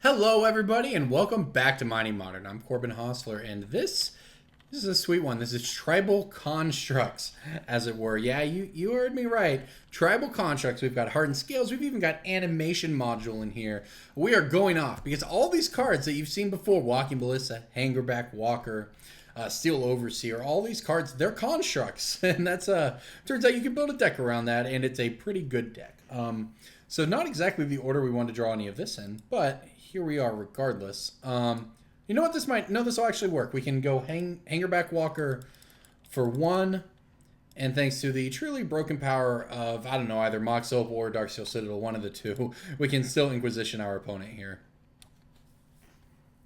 Hello, everybody, and welcome back to Mining Modern. I'm Corbin Hostler, and this is a sweet one. This is Tribal Constructs, as it were. Yeah, you heard me right. Tribal Constructs. We've got Hardened Scales. We've even got Animation Module in here. We are going off because all these cards that you've seen before, Walking Ballista, Hangarback Walker, Steel Overseer, all these cards, they're constructs, and that's turns out you can build a deck around that, and it's a pretty good deck. So not exactly the order we want to draw any of this in, but here we are regardless. You know what, this will actually work. We can go Hangarback Walker for 1, and thanks to the truly broken power of, I don't know, either Mox Opal or Darksteel Citadel, one of the two, we can still Inquisition our opponent here.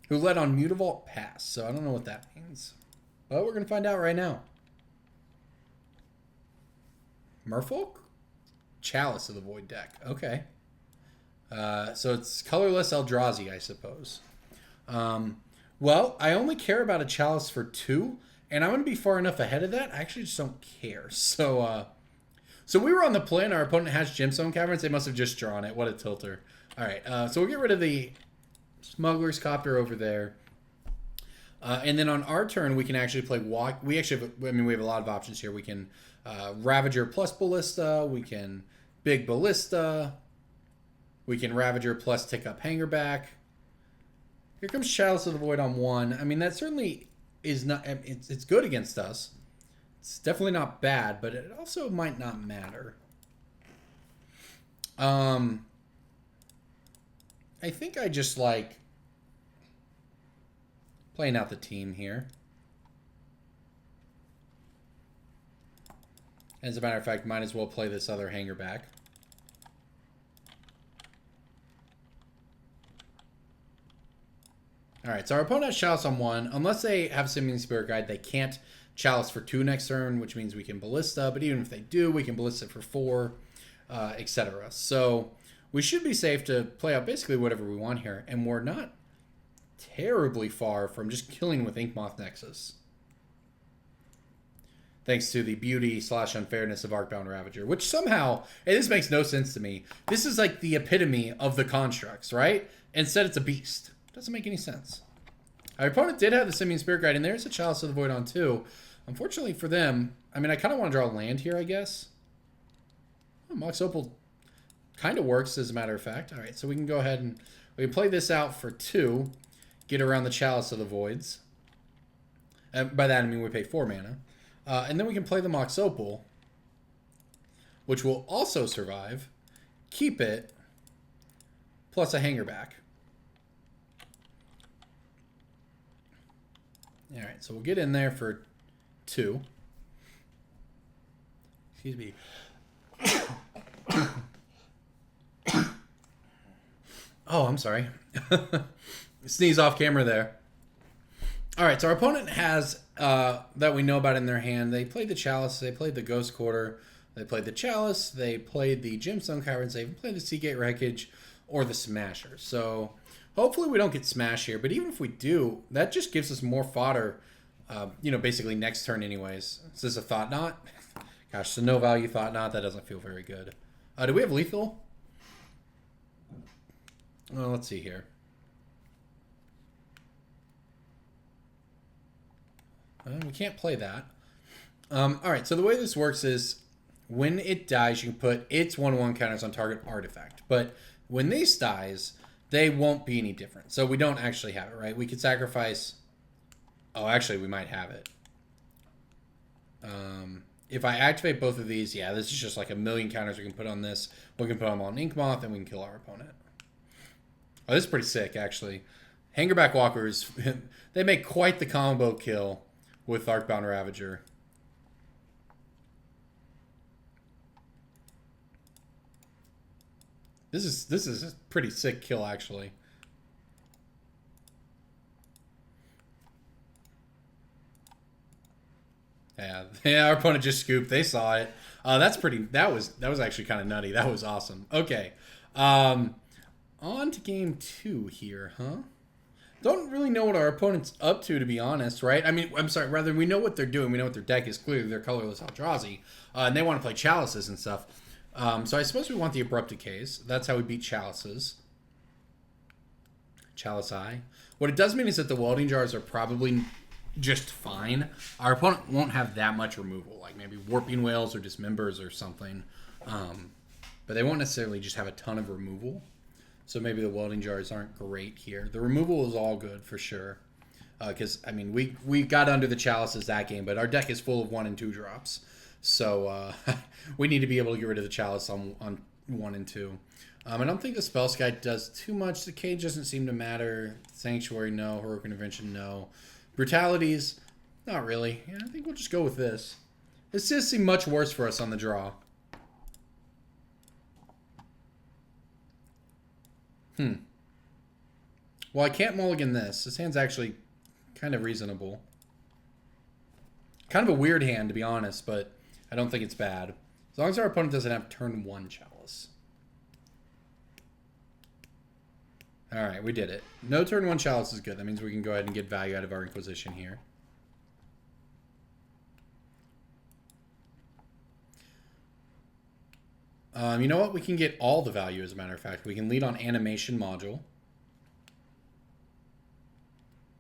Who led on Mutavault Pass, so I don't know what that means. But we're going to find out right now. Merfolk? Chalice of the Void deck. Okay. So it's Colorless Eldrazi, I suppose. Well, I only care about a Chalice for 2, and I'm going to be far enough ahead of that. I actually just don't care. So we were on the play, and our opponent has Gemstone Caverns. They must have just drawn it. What a tilter. All right, so we'll get rid of the Smuggler's Copter over there. And then on our turn, we can actually play Walk. We have a lot of options here. We can Ravager plus Ballista. We can Big Ballista. We can Ravager plus tick up Hangarback. Here comes Chalice of the Void on 1. I mean, that certainly is not... It's good against us. It's definitely not bad, but it also might not matter. I think I just like playing out the team here. As a matter of fact, might as well play this other Hangarback. Alright, so our opponent has Chalice on 1. Unless they have Simian Spirit Guide, they can't Chalice for 2 next turn, which means we can Ballista. But even if they do, we can Ballista for 4, etc. So we should be safe to play out basically whatever we want here. And we're not terribly far from just killing with Inkmoth Nexus. Thanks to the beauty / unfairness of Arcbound Ravager, which somehow, and this makes no sense to me, this is like the epitome of the constructs, right? Instead, it's a beast. Doesn't make any sense. Our opponent did have the Simian Spirit Guide, and there's a Chalice of the Void on 2. Unfortunately for them, I mean, I kind of want to draw a land here, I guess. Well, Mox Opal kind of works, as a matter of fact. All right, so we can go ahead and we can play this out for 2, get around the Chalice of the Voids. By that, I mean we pay 4 mana. And then we can play the Mox Opal, which will also survive, keep it, plus a Hangarback. All right, so we'll get in there for 2. Excuse me. Oh, I'm sorry. Sneeze off camera there. All right, so our opponent has, that we know about in their hand, they played the Chalice, they played the Ghost Quarter, they played the Chalice, they played the Gemstone Caverns, they even played the Seagate Wreckage, or the Smasher. So hopefully we don't get smashed here, but even if we do, that just gives us more fodder, basically next turn anyways. Is this a Thought Knot? Gosh, so no value Thought Knot, that doesn't feel very good. Do we have lethal? Well, let's see here. We can't play that. All right, so the way this works is when it dies, you can put its 1/1 counters on target artifact. But when this dies, they won't be any different. So we don't actually have it, right? We could sacrifice... Oh, actually, we might have it. If I activate both of these, yeah, this is just like a million counters we can put on this. We can put them on Inkmoth, and we can kill our opponent. Oh, this is pretty sick, actually. Hangarback Walkers, they make quite the combo kill with Arcbound Ravager. This is a pretty sick kill, actually. Yeah, our opponent just scooped. They saw it. That's pretty. That was actually kind of nutty. That was awesome. Okay, on to game 2 here, huh? Don't really know what our opponent's up to be honest, right? I mean, I'm sorry, rather, we know what they're doing. We know what their deck is. Clearly, they're Colorless Eldrazi, and they want to play Chalices and stuff. So I suppose we want the Abrupt Decays. That's how we beat Chalices. Chalice Eye. What it does mean is that the welding jars are probably just fine. Our opponent won't have that much removal, like maybe Warping Whales or Dismembers or something. But they won't necessarily just have a ton of removal. So maybe the welding jars aren't great here. The removal is all good for sure. Because, I mean, we got under the chalices that game, but our deck is full of 1 and 2 drops. So we need to be able to get rid of the chalice on 1 and 2. I don't think the Spell Guide does too much. The Cage doesn't seem to matter. Sanctuary, no. Heroic Intervention, no. Brutalities, not really. Yeah, I think we'll just go with this. This does seem much worse for us on the draw. Well, I can't mulligan this. This hand's actually kind of reasonable. Kind of a weird hand, to be honest, but I don't think it's bad. As long as our opponent doesn't have turn 1 chalice. Alright, we did it. No turn 1 chalice is good. That means we can go ahead and get value out of our Inquisition here. You know what? We can get all the value, as a matter of fact. We can lead on Animation Module.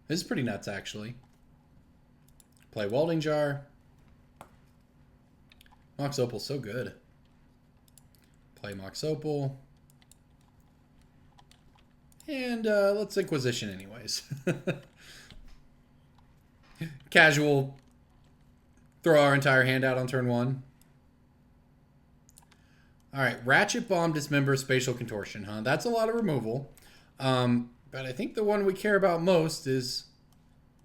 This is pretty nuts, actually. Play Welding Jar. Mox Opal's so good. Play Mox Opal. And let's Inquisition anyways. Casual. Throw our entire hand out on turn 1. Alright, Ratchet Bomb, Dismember, Spatial Contortion, huh? That's a lot of removal. But I think the one we care about most is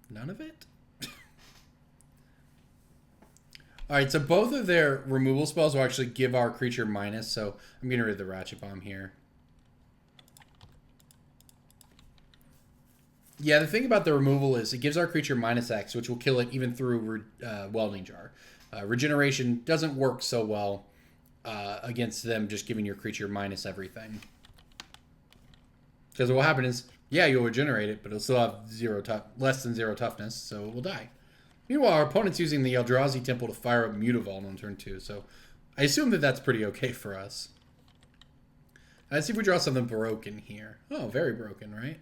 none of it. Alright, so both of their removal spells will actually give our creature minus, so I'm getting rid of the Ratchet Bomb here. Yeah, the thing about the removal is it gives our creature minus X, which will kill it even through Welding Jar. Regeneration doesn't work so well against them just giving your creature minus everything. Because what will happen is, yeah, you'll regenerate it, but it'll still have less than 0 toughness, so it will die. Meanwhile, our opponent's using the Eldrazi Temple to fire up Mutavault on turn 2, so I assume that that's pretty okay for us. Let's see if we draw something broken here. Oh, very broken, right?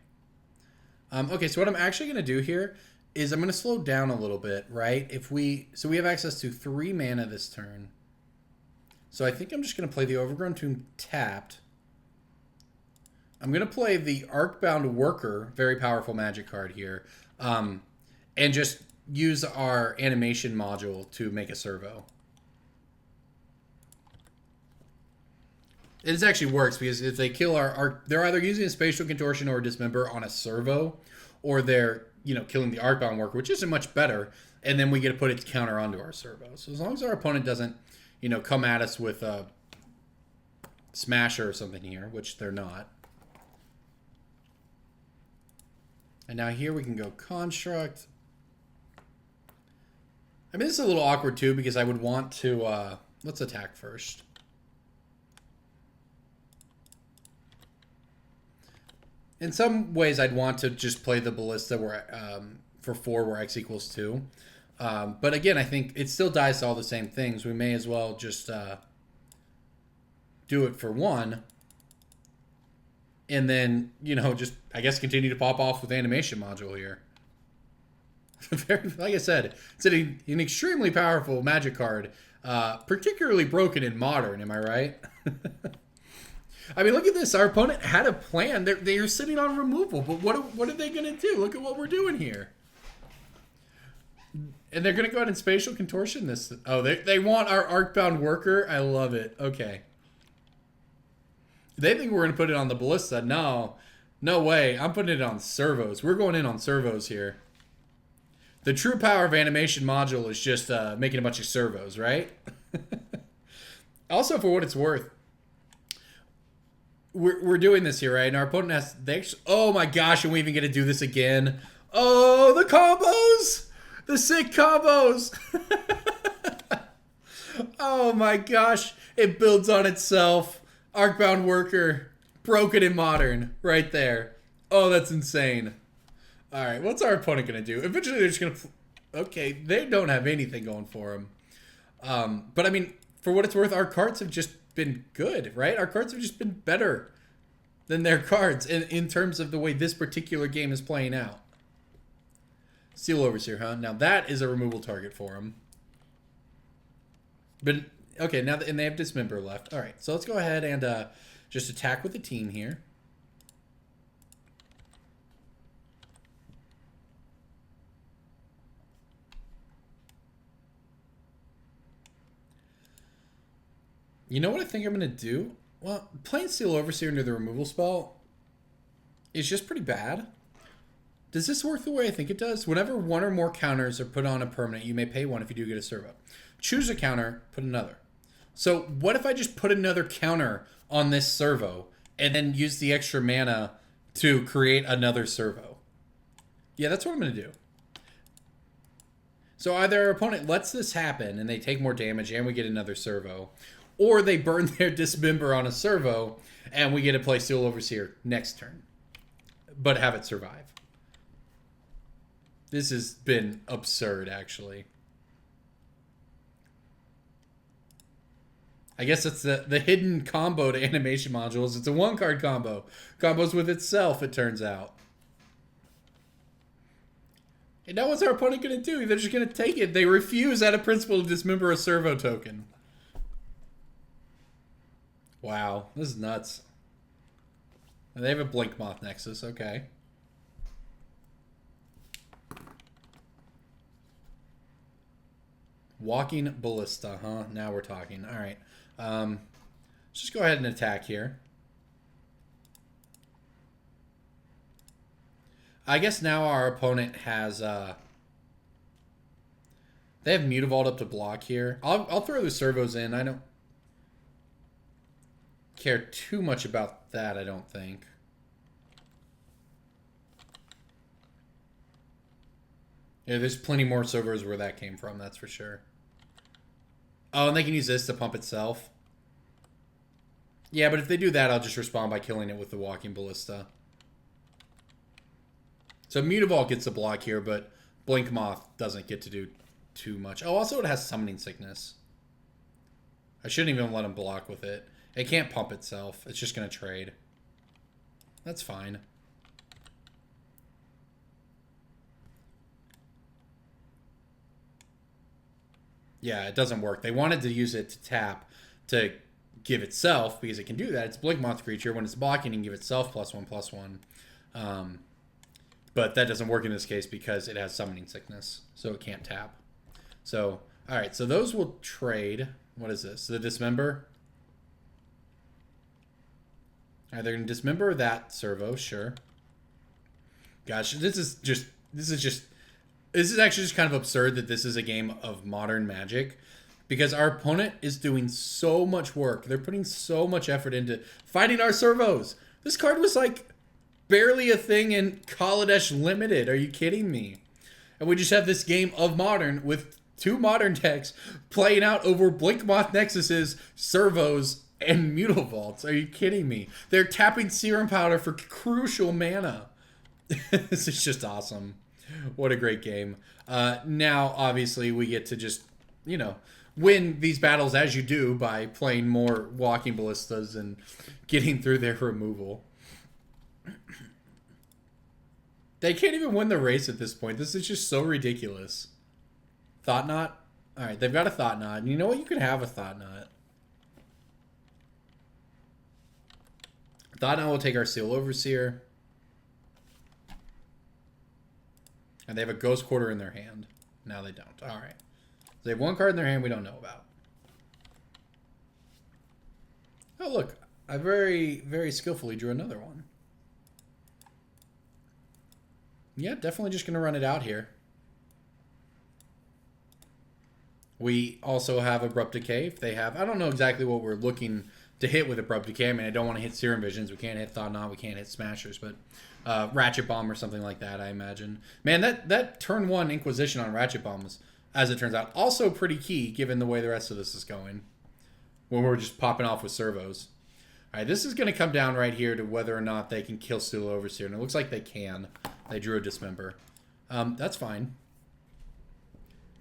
Okay, so what I'm actually going to do here is I'm going to slow down a little bit, right? So we have access to 3 mana this turn. So I think I'm just going to play the Overgrown Tomb tapped. I'm going to play the Arcbound Worker, very powerful magic card here, and just use our animation module to make a servo. It actually works because if they kill they're either using a Spatial Contortion or a Dismember on a servo, or they're, killing the Arcbound Worker, which isn't much better, and then we get to put its counter onto our servo. So as long as our opponent doesn't, come at us with a Smasher or something here, which they're not. And now here we can go Construct. I mean, this is a little awkward too because I would want to, let's attack first. In some ways, I'd want to just play the Ballista where, for 4 where X equals 2. But again, I think it still dies to all the same things. We may as well just do it for 1. And then, just, I guess, continue to pop off with Animation Module here. Like I said, it's an extremely powerful magic card. Particularly broken in Modern, am I right? I mean, look at this. Our opponent had a plan. They're sitting on removal, but what are they going to do? Look at what we're doing here. And they're going to go ahead and Spatial Contortion this. Oh, they want our Arcbound Worker? I love it. Okay. They think we're going to put it on the Ballista. No. No way. I'm putting it on servos. We're going in on servos here. The true power of Animation Module is just making a bunch of servos, right? Also, for what it's worth, we're doing this here, right? And our opponent has... oh my gosh, and we even get to do this again. Oh, the combos! The sick combos! Oh my gosh. It builds on itself. Arcbound Worker. Broken in Modern. Right there. Oh, that's insane. Alright, what's our opponent going to do? Eventually they're just going to... okay, they don't have anything going for them. But I mean, for what it's worth, our cards have just been good, right? Our cards have just been better. than their cards in terms of the way this particular game is playing out. Steel Overseer, huh? Now that is a removal target for him. But, okay, now and they have Dismember left. All right, so let's go ahead and just attack with the team here. You know what I think I'm going to do? Well, playing Steel Overseer into the removal spell is just pretty bad. Does this work the way I think it does? Whenever one or more counters are put on a permanent, you may pay one if you do get a servo. Choose a counter, put another. So what if I just put another counter on this servo and then use the extra mana to create another servo? Yeah, that's what I'm going to do. So either our opponent lets this happen and they take more damage and we get another servo, or they burn their Dismember on a servo, and we get to play Steel Overseer next turn. But have it survive. This has been absurd, actually. I guess it's the hidden combo to animation modules. It's a one-card combo. Combos with itself, it turns out. And now what's our opponent going to do? They're just going to take it. They refuse out of principle to Dismember a servo token. Wow, this is nuts. And they have a Inkmoth Nexus, okay. Walking Ballista, huh? Now we're talking. All right. Let's just go ahead and attack here. I guess now our opponent has... they have Mutavault up to block here. I'll throw the servos in. I don't care too much about that, I don't think. Yeah, there's plenty more servers where that came from, that's for sure. Oh, and they can use this to pump itself. Yeah, but if they do that, I'll just respond by killing it with the Walking Ballista. So Mutavault gets a block here, but Inkmoth doesn't get to do too much. Oh, also it has Summoning Sickness. I shouldn't even let him block with it. It can't pump itself. It's just going to trade. That's fine. Yeah, it doesn't work. They wanted to use it to tap to give itself, because it can do that. It's a Inkmoth creature. When it's blocking, it can give itself +1/+1. But that doesn't work in this case because it has Summoning Sickness, so it can't tap. So, all right, so those will trade. What is this? The Dismember? All right, they're going to Dismember that servo, sure. Gosh, this is actually just kind of absurd that this is a game of modern Magic, because our opponent is doing so much work. They're putting so much effort into fighting our servos. This card was like barely a thing in Kaladesh Limited. Are you kidding me? And we just have this game of modern with two modern decks playing out over Inkmoth Nexuses, servos, and Mutavaults. Are you kidding me? They're tapping Serum Powder for crucial mana. This is just awesome. What a great game. Now, obviously, we get to just, you know, win these battles as you do by playing more Walking Ballistas and getting through their removal. They can't even win the race at this point. This is just so ridiculous. Thought Knot? Alright, they've got a Thought Knot. And you know what? You can have a Thought Knot. Thought Knot will take our Steel Overseer. And they have a Ghost Quarter in their hand. Now they don't. Alright. So they have one card in their hand we don't know about. Oh, look. I very, very skillfully drew another one. Yeah, definitely just going to run it out here. We also have Abrupt Decay. If they have... I don't know exactly what we're looking to hit with Abrupt Decay. I mean, I don't want to hit Serum Visions. We can't hit Thought Knot. We can't hit Smashers. But Ratchet Bomb or something like that, I imagine. Man, that turn 1 Inquisition on Ratchet Bomb was, as it turns out, also pretty key given the way the rest of this is going. When we're just popping off with servos. Alright, this is going to come down right here to whether or not they can kill Steel Overseer. And it looks like they can. They drew a Dismember. That's fine.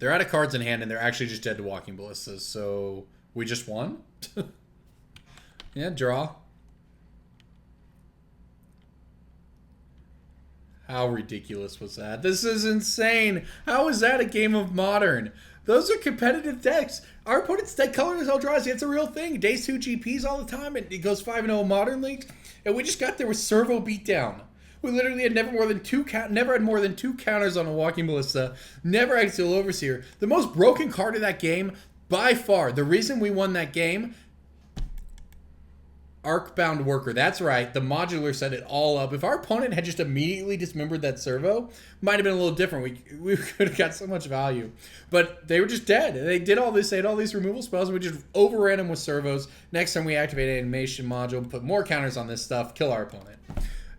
They're out of cards in hand, and they're actually just dead to Walking Ballistas. So, we just won? Yeah, draw. How ridiculous was that? This is insane. How is that a game of Modern? Those are competitive decks. Our opponent's deck, Colorless Eldrazi, it's a real thing. Days 2 GPs all the time. It goes 5-0 Modern leagues. And we just got there with servo beatdown. We literally had never had more than two counters on a Walking Ballista. Never Axial Overseer. The most broken card of that game, by far. The reason we won that game, Arcbound Worker. That's right. The modular set it all up. If our opponent had just immediately dismembered that servo, might have been a little different. We could have got so much value. But they were just dead. They did all this. They had all these removal spells, and we just overran them with servos. Next time we activate an animation module, put more counters on this stuff, kill our opponent.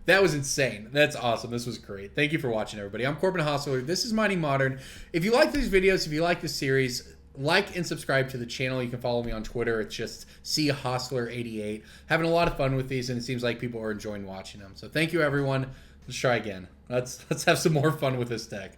That was insane. That's awesome. This was great. Thank you for watching, everybody. I'm Corbin Hostler. This is Mighty Modern. If you like these videos, if you like this series, like and subscribe to the channel. You can follow me on Twitter. It's just CHostler88. Having a lot of fun with these, and it seems like people are enjoying watching them. So thank you, everyone. Let's try again. Let's have some more fun with this deck.